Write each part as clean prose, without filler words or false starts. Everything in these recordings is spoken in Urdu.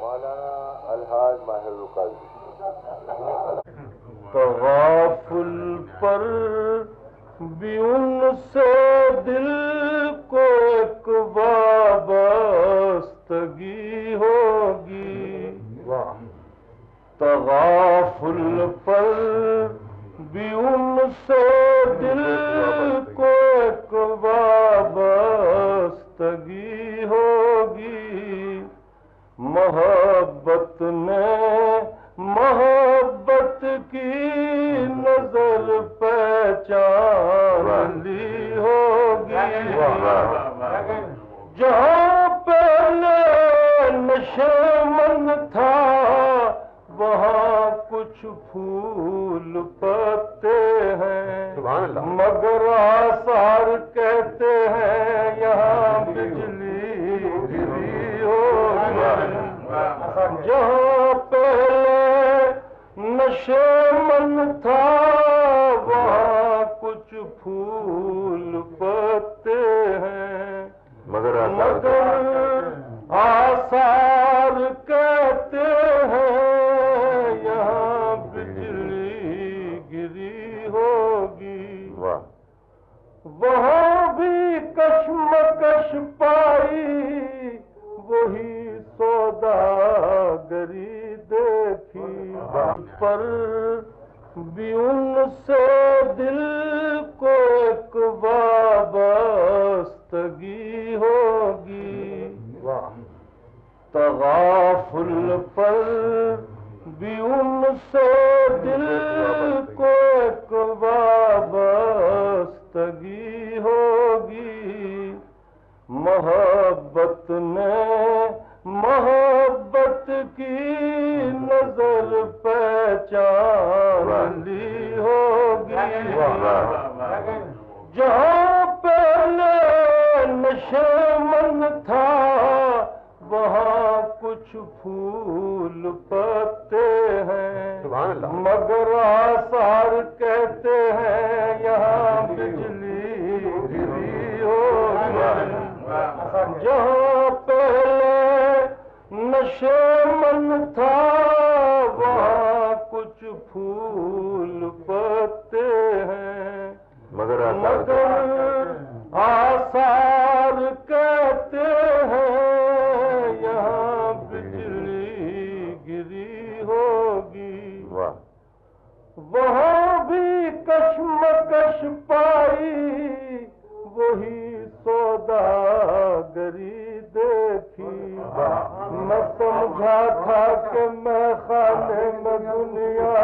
مولانا الحاج ماہر القاضی. تغافل پر بھی ان سے دل کو ایک وابستگی ہوگی. تغافل پر بھی ان سے دل کو ایک وابستگی ہوگی. محبت نے محبت کی نظر پہچان لی ہوگی. جہاں پہلے نشیمن تھا وہاں کچھ پھول پتے ہیں مگر آثار کہتے ہیں یہاں بجلی گری ہوگی. جہاں پہلے نشیمن تھا وہاں کچھ پھول پتے ہیں مگر آثار کہتے ہیں یہاں بجلی گری ہوگی. وہاں بھی کشمکش پائی وہی سوداگری دیکھی. پر بھی ان سے دل کو ایک وابستگی ہوگی. تغافل پر بھی ان سے دل کو ایک وابستگی ہوگی. محبت نے محبت کی نظر پہچان لی ہوگی. جہاں پہلے نشیمن تھا وہاں کچھ پھول پتے ہیں مگر آثار کہتے ہیں یہاں بجلی گری ہوگی. جہاں پہلے نشیمن تھا وہاں کچھ پھول پتے ہیں مگر آثار کہتے ہیں یہاں بجلی گری ہوگی. وہاں بھی کشمکش پائی وہی سوداگری دیکھی. میں سمجھا تھا کہ میں خانے میں دنیا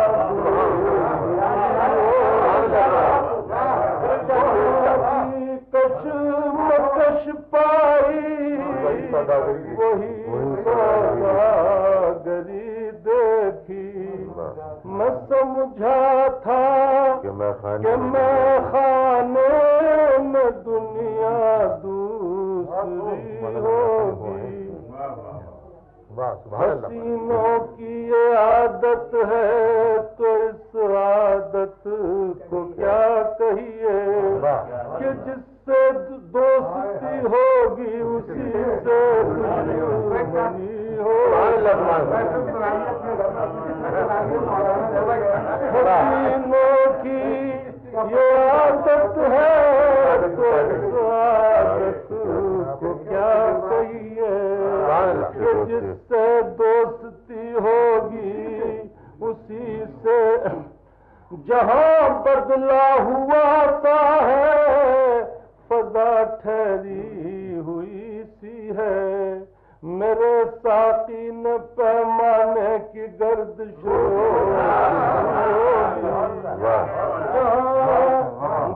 کشمکش پائی وہی سوداگری دیکھی. میں سمجھا تھا کہ میں خانے میں دنیا دوسری ہوگی. حسینوں کی یہ عادت ہے تو اس عادت کو کیا کہیے کہ جس سے دوستی ہوگی اسی سے دشمنی ہوگی. حسینوں کی یہ عادت ہے تو اس عادت کو کیا کہیے کہ جس سے دوستی ہوگی اسی سے. جہاں بدلا ہوا سا ہے فضا ٹھہری ہوئی سی ہے. میرے ساقی نے پیمانے کی گردش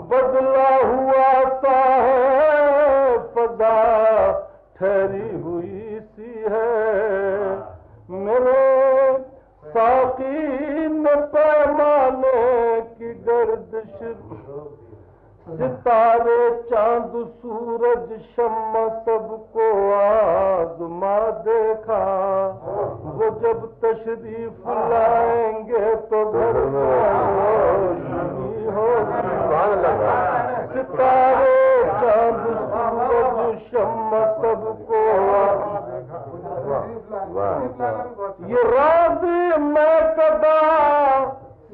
بدلا ہوا سا ہے فضا ٹھہری ہوئی سی ہے. میرے ساقی نے پیمانے کی گردش ستارے چاند سورج شمع سب کو آزما دیکھا. وہ جب تشریف لائیں گے تو گھر میں روشنی ہوگی. ستارے چاند سورج شمع سب کو یہ راز میں کدا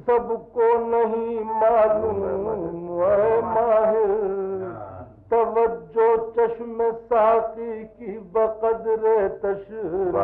سب کو نہیں معلوم اے ماہر توجہ چشم ساقی کی بقدر تشریف